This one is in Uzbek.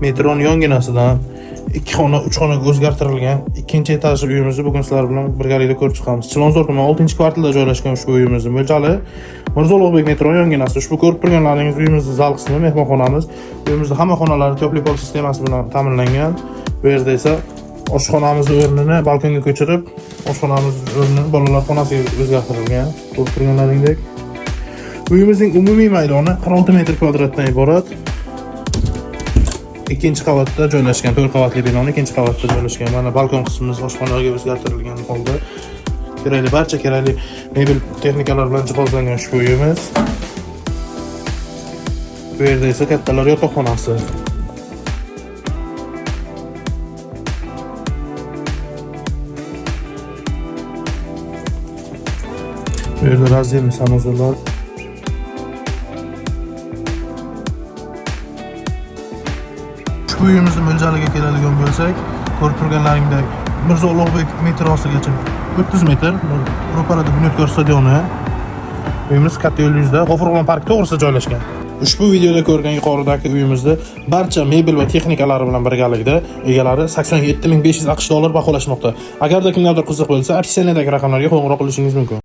metron yonginasidan 2 xona, 3 xonaga o'zgartirilgan ikkinchi etajli uyimizni bugun sizlar bilan birgalikda ko'rib chiqamiz. Chilonzor tuman 6-kvartalda joylashgan ushbu uyimizning mo'ljali Mirzo Ulug'bek metron yonginasi. Ushbu ko'rib turganlaringiz uyimizning zal qismi, mehmonxonamiz. Uyimizda hamma xonalari tepli pol sistemasi bilan ta'minlangan. Bu yerda esa oshxonamizni o'rnini balkonga ko'chirib, oshxonamiz o'rnini bolalar xonasiga o'zgartirilgan. Ko'rib turganlaringdek. Uyimizning umumiy maydoni 46 metr kvadratdan iborat. Ikkinchi qavatda joylashgan, 4 qavatli binoning ikkinchi qavatida joylashgan. Mana balkon qismimiz oshxonaga o'zgartirilgan holda. Barcha kerakli mebel texnikalar bilan jihozlangan ushbu uyimiz. Bu yerda esa kattalar yotoqxonasi. Bu yerda razdельный sanuzorlar. Ushbu uyimizning mo'ljaliga keladigan bo'lsak, ko'rib turganlaringdek Mirzo Ulug'bek metrosigacha 30 metr, ro'parada Bunyodkor stadioni. Uyimiz katta yo'l yuzida, G'ofurxon park to'g'risida joylashgan. Ushbu videoda ko'rgan yuqoridagi uyimizni barcha mebel va texnikalari bilan birgalikda egalari 87.500 AQSh dollar baholashmoqda. Agarda kimlardir qiziq bo'lsa, opsiyadagi raqamlarga qo'ng'iroq qilishingiz mumkin.